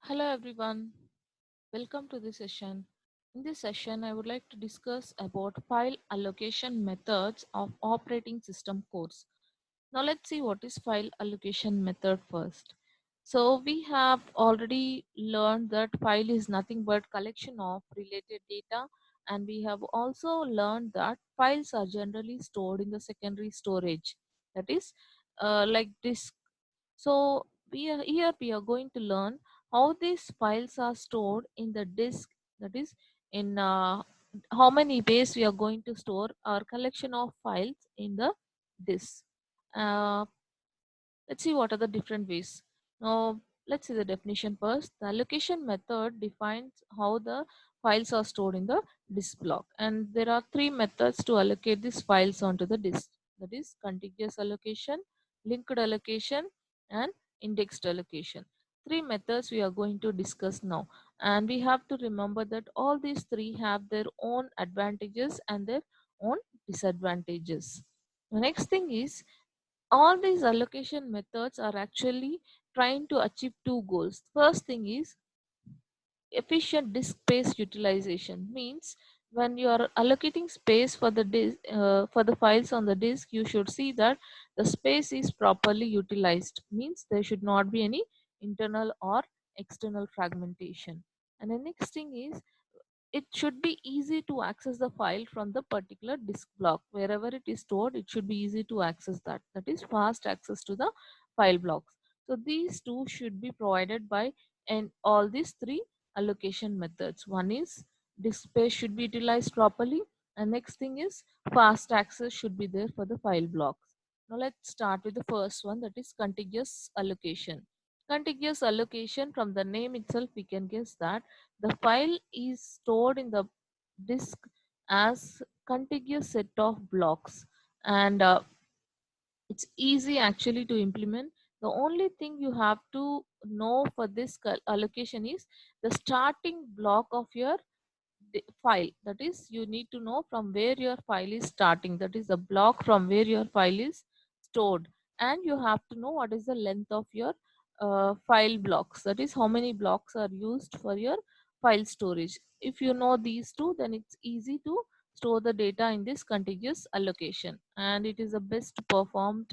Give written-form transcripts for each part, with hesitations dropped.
Hello everyone, welcome to this session. In this session, I would like to discuss about file allocation methods of operating system cores. Now let's see what is file allocation method first. So we have already learned that file is nothing but collection of related data, and we have also learned that files are generally stored in the secondary storage, that is like disk. So here we are going to learn how these files are stored in the disk, that is in how many ways we are going to store our collection of files in the disk. Uh, let's see what are the different ways. Now let's see the definition first. The allocation method defines how the files are stored in the disk block, and there are three methods to allocate these files onto the disk, that is contiguous allocation, linked allocation, and indexed allocation. Three methods we are going to discuss now, and we have to remember that all these three have their own advantages and their own disadvantages. The next thing is, all these allocation methods are actually trying to achieve two goals. First thing is efficient disk space utilization, means when you are allocating space for the disk, for the files on the disk, you should see that the space is properly utilized, means there should not be any internal or external fragmentation. And the next thing is, it should be easy to access the file from the particular disk block. Wherever it is stored, it should be easy to access that, that is fast access to the file blocks. So these two should be provided by and all these three allocation methods. One is disk space should be utilized properly, and next thing is fast access should be there for the file blocks. Now let's start with the first one, that is contiguous allocation. Contiguous allocation, from the name itself we can guess that the file is stored in the disk as contiguous set of blocks, and it's easy actually to implement. The only thing you have to know for this allocation is the starting block of your file, that is you need to know from where your file is starting, that is the block from where your file is stored, and you have to know what is the length of your file blocks, that is how many blocks are used for your file storage. If you know these two, then it's easy to store the data in this contiguous allocation, and it is the best performed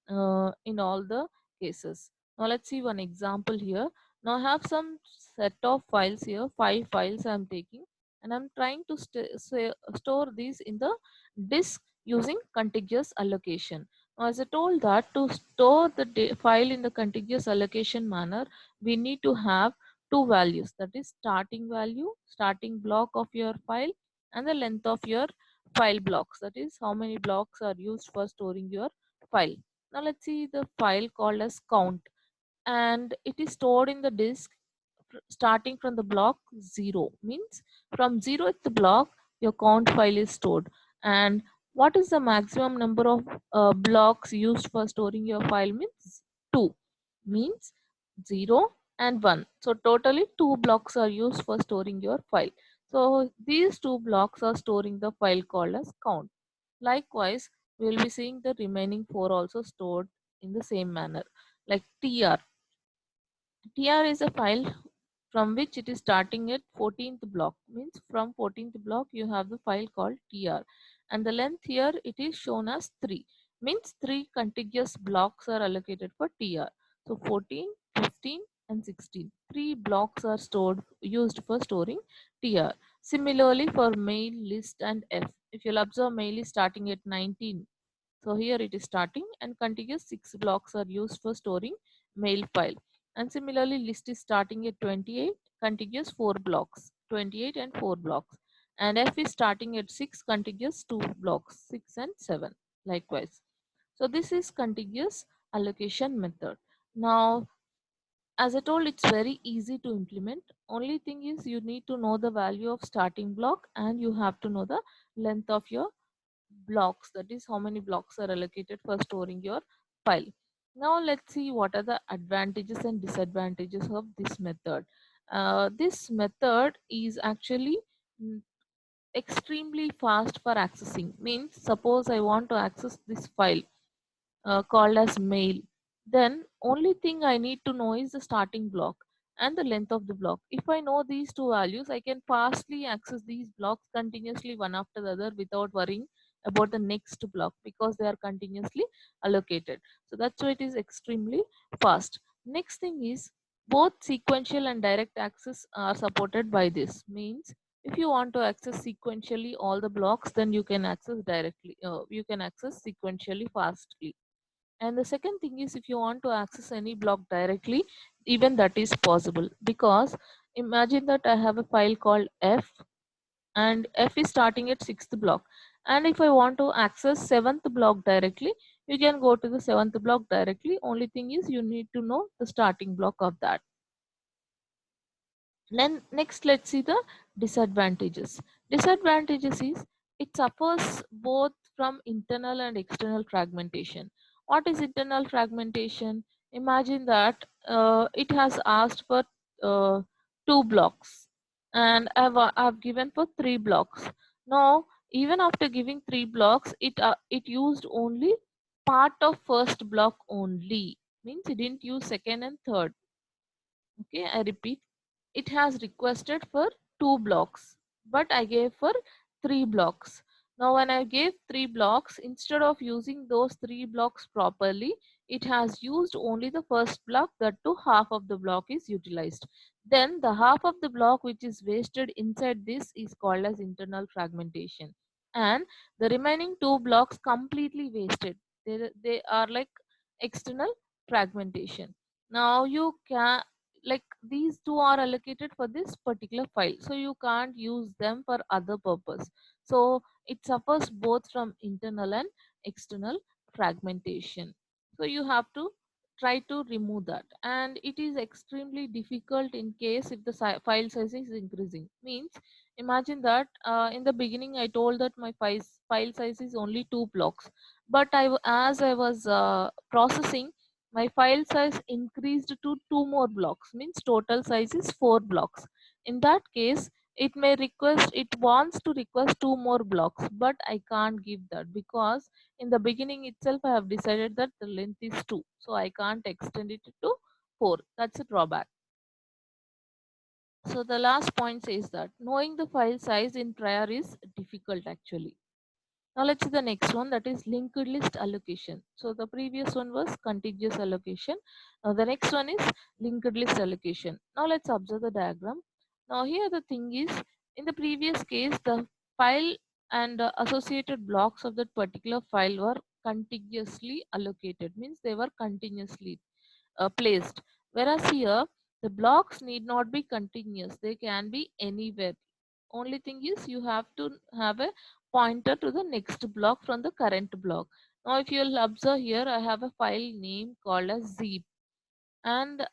in all the cases. Now let's see one example here. Now I have some set of files here, 5 files I'm taking, and I'm trying to store these in the disk using contiguous allocation. Now, as I told that to store the file in the contiguous allocation manner, we need to have two values, that is starting value, starting block of your file, and the length of your file blocks, that is how many blocks are used for storing your file. Now let's see the file called as count, and it is stored in the disk starting from the block 0, means from 0th block your count file is stored. And what is the maximum number of blocks used for storing your file? Means 2, means 0 and 1, so totally 2 blocks are used for storing your file. So these 2 blocks are storing the file called as count. Likewise, we will be seeing the remaining 4 also stored in the same manner, like tr. TR is a file from which it is starting at 14th block, means from 14th block you have the file called TR, and the length here it is shown as 3, means 3 contiguous blocks are allocated for TR. So 14, 15 and 16, 3 blocks are stored used for storing TR. Similarly for mail, list and F, if you'll observe, mail is starting at 19, so here it is starting, and contiguous 6 blocks are used for storing mail file. And similarly, list is starting at 28, contiguous 4 blocks, 28 and 4 blocks. And F is starting at 6, contiguous 2 blocks, 6 and 7, likewise. So this is contiguous allocation method. Now, as I told, it's very easy to implement. Only thing is you need to know the value of starting block, and you have to know the length of your blocks, that is how many blocks are allocated for storing your file. Now let's see what are the advantages and disadvantages of this method. This method is actually mm, extremely fast for accessing, means suppose I want to access this file called as mail, then only thing I need to know is the starting block, and the length of the block. If I know these two values, I can fastly access these blocks continuously one after the other without worrying about the next block because they are continuously allocated. So that's why it is extremely fast. Next thing is both sequential and direct access are supported by this. Means if you want to access sequentially all the blocks, then you can access directly. You can access sequentially fastly. And the second thing is if you want to access any block directly, even that is possible, because imagine that I have a file called f, and f is starting at sixth block, and if I want to access seventh block directly, you can go to the seventh block directly. Only thing is you need to know the starting block of that. Then next, let's see the disadvantages. Disadvantages is it suffers both from internal and external fragmentation. What is internal fragmentation? Imagine that it has asked for uh, two blocks, and I've given for three blocks. Now, even after giving three blocks, it used only part of first block only. Means it didn't use second and third. Okay, I repeat, it has requested for two blocks, but I gave for three blocks. Now when I gave three blocks, instead of using those three blocks properly, it has used only the first block. That too half of the block is utilized. Then the half of the block which is wasted inside this is called as internal fragmentation, and the remaining two blocks completely wasted. They are like external fragmentation. Now you can, like, these two are allocated for this particular file, so you can't use them for other purpose. So it suffers both from internal and external fragmentation. So you have to try to remove that, and it is extremely difficult in case if the file size is increasing. Means imagine that in the beginning I told that my file size is only two blocks, but as I was processing, my file size increased to two more blocks, means total size is four blocks. In that case, it wants to request two more blocks, but I can't give that because in the beginning itself I have decided that the length is two, so I can't extend it to four. That's a drawback. So the last point says that knowing the file size in prior is difficult actually. Now let's see the next one, that is linked list allocation. So the previous one was contiguous allocation. Now the next one is linked list allocation. Now let's observe the diagram. Now here the thing is, in the previous case, the file and associated blocks of that particular file were contiguously allocated, means they were continuously placed. Whereas here, the blocks need not be continuous, they can be anywhere. Only thing is you have to have a pointer to the next block from the current block. Now if you'll observe here, I have a file name called as zip, and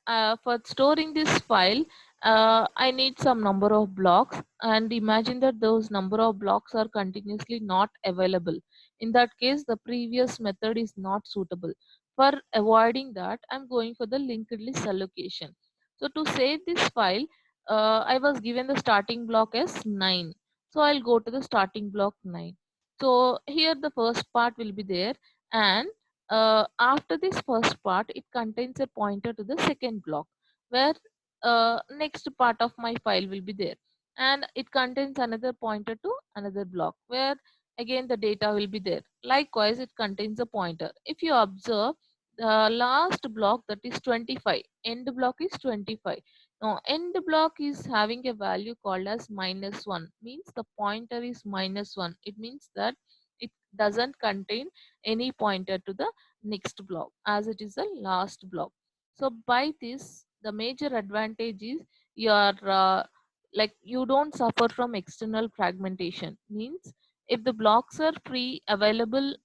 for storing this file, I need some number of blocks, and imagine that those number of blocks are continuously not available. In that case, the previous method is not suitable. For avoiding that, I'm going for the linked list allocation. So to save this file, I was given the starting block as 9, so I'll go to the starting block 9. So here the first part will be there, and after this first part, it contains a pointer to the second block, where next part of my file will be there, and it contains another pointer to another block where again the data will be there. Likewise, it contains a pointer. If you observe, the last block, that is 25, end block is 25. Now end block is having a value called as -1, means the pointer is -1. It means that it doesn't contain any pointer to the next block as it is the last block. So by this, the major advantage is your like you don't suffer from external fragmentation. Means if the blocks are free available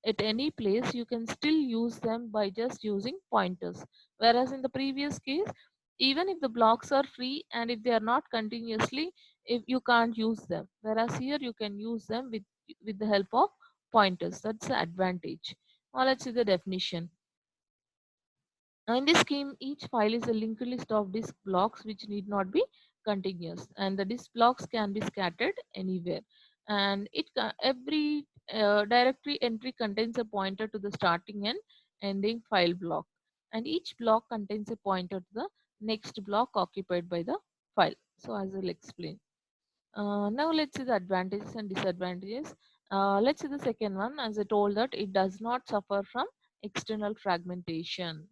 at any place, you can still use them by just using pointers. Whereas in the previous case, even if the blocks are free and if they are not continuously, if you can't use them. Whereas here you can use them with the help of pointers. That's the advantage. Now let's see the definition. Now in this scheme, each file is a linked list of disk blocks which need not be continuous, and the disk blocks can be scattered anywhere. And every directory entry contains a pointer to the starting and ending file block, and each block contains a pointer to the next block occupied by the file. So as I'll explain. Now let's see the advantages and disadvantages. Let's see the second one. As I told that it does not suffer from external fragmentation.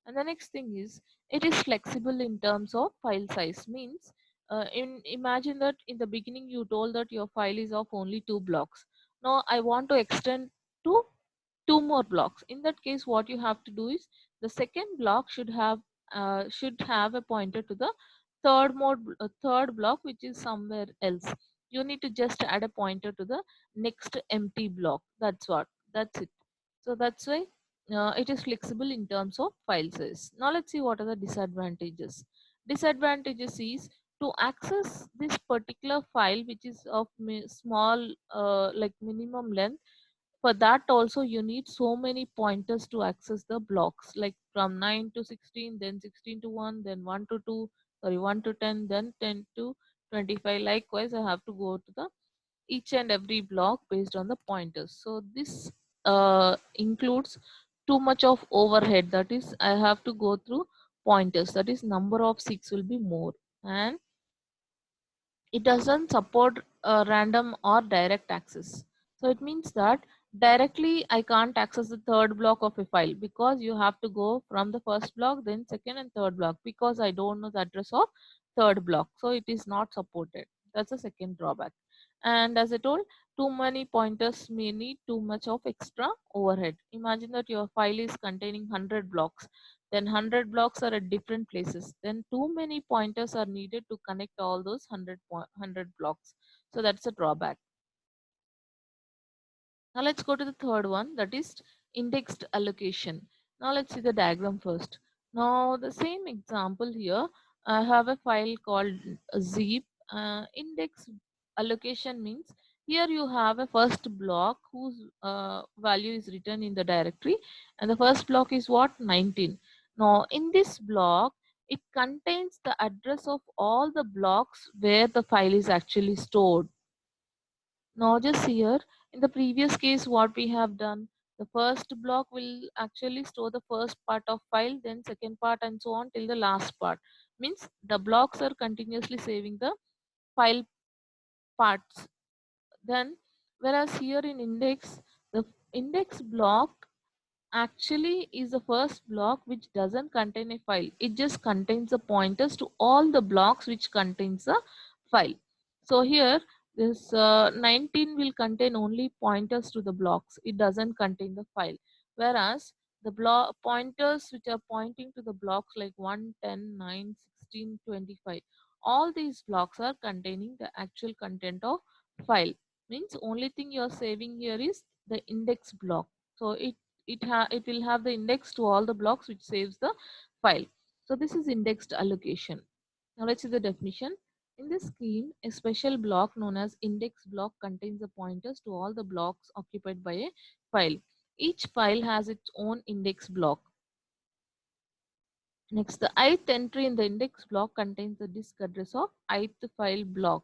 And the next thing is it is flexible in terms of file size. Means imagine that in the beginning you told that your file is of only 2 blocks. Now I want to extend to 2 more blocks. In that case, what you have to do is the second block should have a pointer to the third block, which is somewhere else. You need to just add a pointer to the next empty block. That's it. So that's why it is flexible in terms of file size. Now let's see what are the disadvantages. Disadvantages is to access this particular file, which is of small like minimum length. For that also you need so many pointers to access the blocks, like from 9 to 16, then 16 to 1, then 1 to 2, sorry, 1 to 10, then 10 to 25. Likewise I have to go to the each and every block based on the pointers. So this includes too much of overhead, that is I have to go through pointers, that is number of 6 will be more. And it doesn't support random or direct access. So it means that directly I can't access the third block of a file, because you have to go from the first block, then second and third block, because I don't know the address of third block. So it is not supported. That's the second drawback. And as I told, too many pointers may need too much of extra overhead. Imagine that your file is containing 100 blocks, then 100 blocks are at different places, then too many pointers are needed to connect all those 100 blocks. So that's a drawback. Now let's go to the third one, that is indexed allocation. Now let's see the diagram first. Now the same example here, I have a file called zip. Index allocation means here you have a first block whose value is written in the directory, and the first block is what, 19. Now in this block it contains the address of all the blocks where the file is actually stored. Now just here, in the previous case what we have done, the first block will actually store the first part of file, then second part and so on till the last part. Means the blocks are continuously saving the file parts. Then whereas here in index, the index block actually is the first block which doesn't contain a file. It just contains the pointers to all the blocks which contains a file. So here this 19 will contain only pointers to the blocks. It doesn't contain the file. Whereas the block pointers which are pointing to the blocks like 1, 10, 9, 16, 25, all these blocks are containing the actual content of file. Means only thing you are saving here is the index block. So it will have the index to all the blocks which saves the file. So this is indexed allocation. Now let's see the definition. In this scheme, a special block known as index block contains the pointers to all the blocks occupied by a file. Each file has its own index block. Next, the ith entry in the index block contains the disk address of ith file block.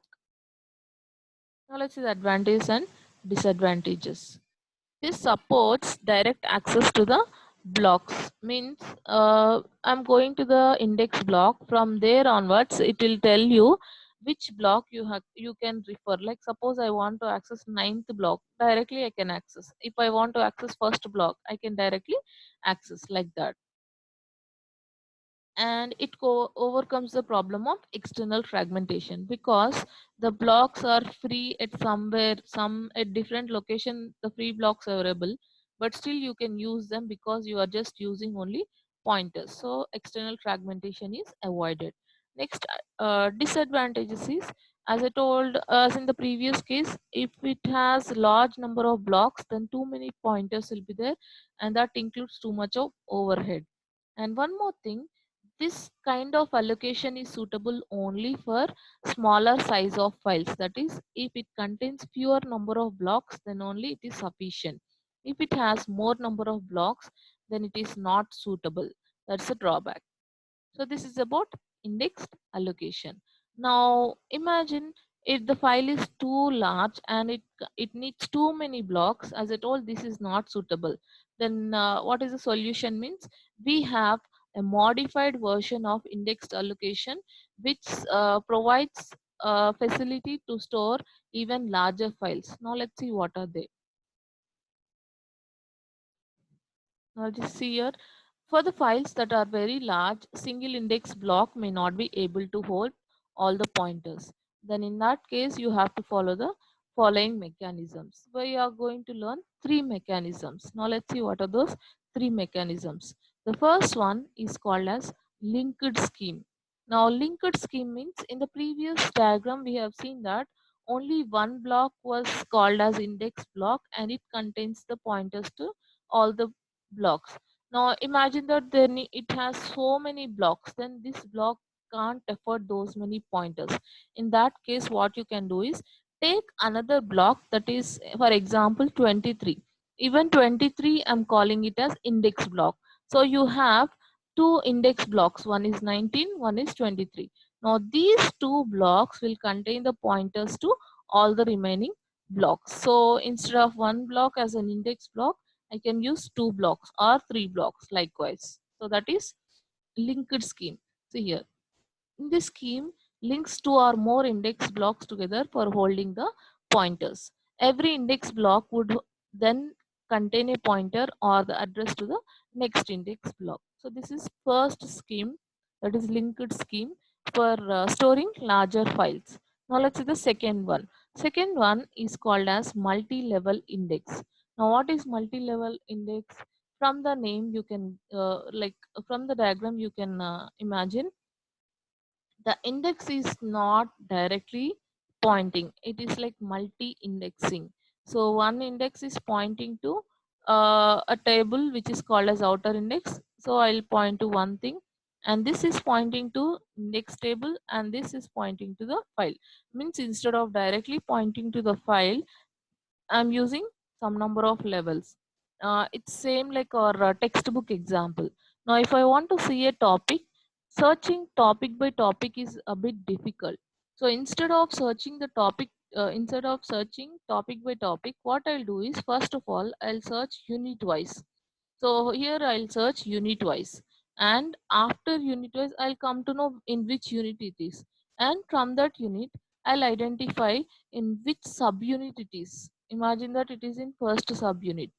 Now let's see the advantages and disadvantages. This supports direct access to the blocks. Means I'm going to the index block. From there onwards, it will tell you which block you can refer. Like suppose I want to access ninth block, directly I can access. If I want to access first block, I can directly access like that. And it overcomes the problem of external fragmentation, because the blocks are free at somewhere, some at different location the free blocks are available, but still you can use them because you are just using only pointers. So external fragmentation is avoided. Next, disadvantages is, as I told, as in the previous case, if it has large number of blocks, then too many pointers will be there, and that includes too much of overhead. And one more thing, this kind of allocation is suitable only for smaller size of files. That is, if it contains fewer number of blocks, then only it is sufficient. If it has more number of blocks, then it is not suitable. That's a drawback. So this is about indexed allocation. Now imagine if the file is too large and it needs too many blocks. As I told, this is not suitable. Then what is the solution means? We have a modified version of indexed allocation, which provides a facility to store even larger files. Now let's see what are they. Now just see here, for the files that are very large, single index block may not be able to hold all the pointers. Then in that case, you have to follow the following mechanisms. We are going to learn three mechanisms. Now let's see what are those three mechanisms. The first one is called as linked scheme. Now linked scheme means in the previous diagram we have seen that only one block was called as index block and it contains the pointers to all the blocks. Now imagine that then it has so many blocks, then this block can't afford those many pointers. In that case, what you can do is take another block that is, for example, 23. Even 23, I'm calling it as index block. So you have two index blocks, one is 19, one is 23. Now these two blocks will contain the pointers to all the remaining blocks. So instead of one block as an index block, I can use two blocks or three blocks likewise. So that is linked scheme. See here. In this scheme, links two or more index blocks together for holding the pointers. Every index block would then contain a pointer or the address to the next index block. So this is first scheme, that is linked scheme for storing larger files. Now let's see the second one. Second one is called as multi-level index. Now what is multi-level index? From the name you can from the diagram you can imagine the index is not directly pointing, it is like multi-indexing. So one index is pointing to a table which is called as outer index, so I'll point to one thing, and this is pointing to index table, and this is pointing to the file. Means instead of directly pointing to the file, I'm using some number of levels. It's same like our textbook example. Now, if I want to see a topic, searching topic by topic is a bit difficult. So instead of searching the topic, instead of searching topic by topic, what I'll do is first of all, I'll search unit wise. So here I'll search unit wise, and after unit wise I'll come to know in which unit it is, and from that unit I'll identify in which subunit it is. Imagine that it is in first subunit,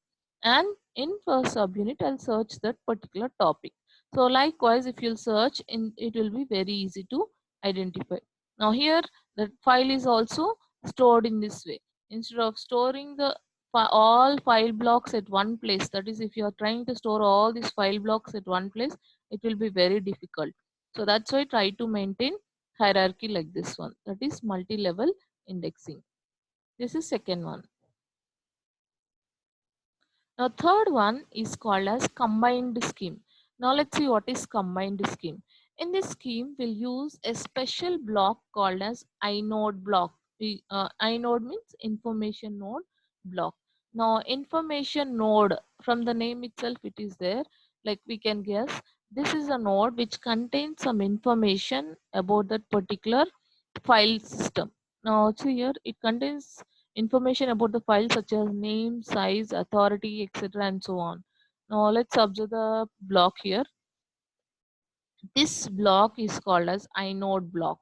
and in first subunit I'll search that particular topic. So likewise, if you'll search in, it will be very easy to identify. Now here the file is also stored in this way. Instead of storing the all file blocks at one place, that is, if you are trying to store all these file blocks at one place, it will be very difficult. So that's why try to maintain hierarchy like this one, that is multi-level indexing. This is second one. Now third one is called as combined scheme. Now let's see what is combined scheme. In this scheme, we'll use a special block called as inode block. Inode means information node block. Now information node, from the name itself it is there, like we can guess, this is a node which contains some information about that particular file system. Now see here, it contains information about the file such as name, size, authority, etc. and so on. Now let's observe the block here. This block is called as inode block.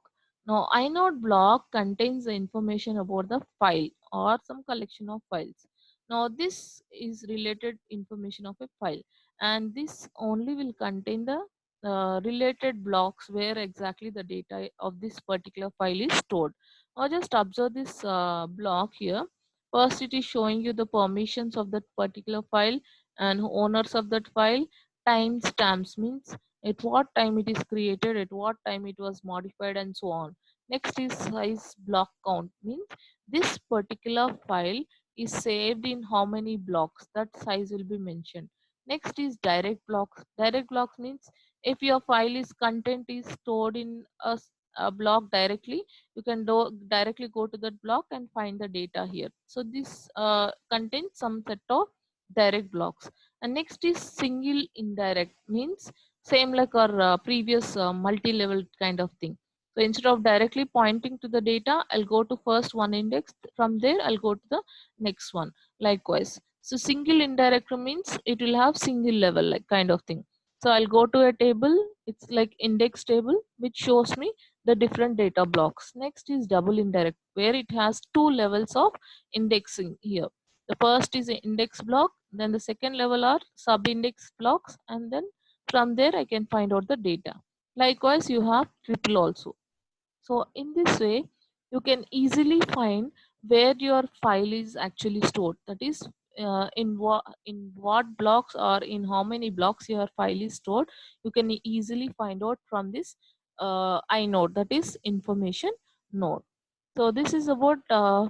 Now inode block contains the information about the file or some collection of files. Now this is related information of a file, and this only will contain the related blocks where exactly the data of this particular file is stored. Now just observe this block here. First it is showing you the permissions of that particular file and owners of that file. Timestamps means at what time it is created, at what time it was modified, and so on. Next is size block count, means this particular file is saved in how many blocks, that size will be mentioned. Next is direct blocks. Direct blocks means if your file is content is stored in a block directly, you can directly go to that block and find the data here. So this contains some set of direct blocks. And next is single indirect, means same like our previous multi-level kind of thing. So instead of directly pointing to the data, I'll go to first one index. From there, I'll go to the next one. Likewise. So single indirect means it will have single level like kind of thing. So I'll go to a table. It's like index table, which shows me the different data blocks. Next is double indirect, where it has two levels of indexing here. The first is an index block, then the second level are sub-index blocks, and then from there I can find out the data. Likewise, you have triple also. So in this way, you can easily find where your file is actually stored. That is, in what blocks or in how many blocks your file is stored. You can easily find out from this inode, that is information node. So this is about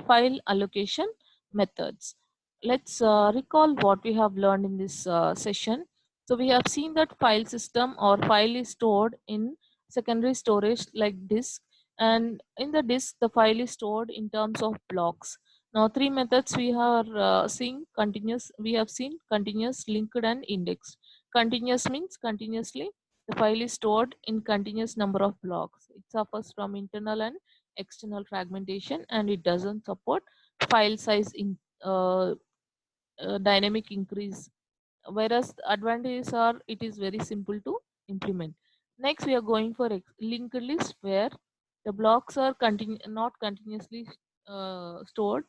file allocation methods. Let's recall what we have learned in this session. So we have seen that file system or file is stored in secondary storage like disk, and in the disk the file is stored in terms of blocks. Now three methods we are seeing: continuous, we have seen continuous, linked, and indexed. Continuous means continuously the file is stored in continuous number of blocks. It suffers from internal and external fragmentation, and it doesn't support file size in dynamic increase, whereas the advantages are it is very simple to implement. Next we are going for linked list, where the blocks are not continuously stored.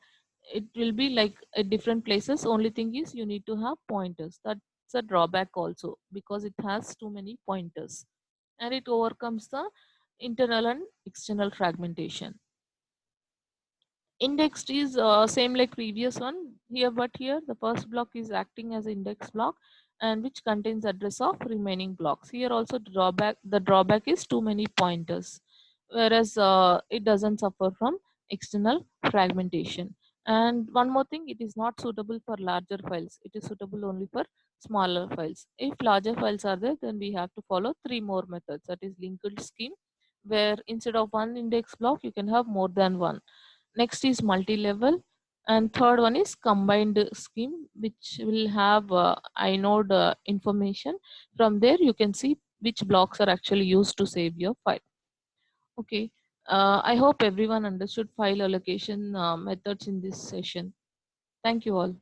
It will be like at different places. Only thing is you need to have pointers. That's a drawback also, because it has too many pointers, and it overcomes the internal and external fragmentation. Indexed is same like previous one here, but here the first block is acting as index block, and which contains address of remaining blocks. Here also the drawback is too many pointers, whereas it doesn't suffer from external fragmentation. And one more thing, it is not suitable for larger files. It is suitable only for smaller files. If larger files are there, then we have to follow three more methods, that is linked scheme, where instead of one index block you can have more than one. Next is multi-level, and third one is combined scheme, which will have inode information. From there you can see which blocks are actually used to save your file. Okay, I hope everyone understood file allocation methods in this session. Thank you all.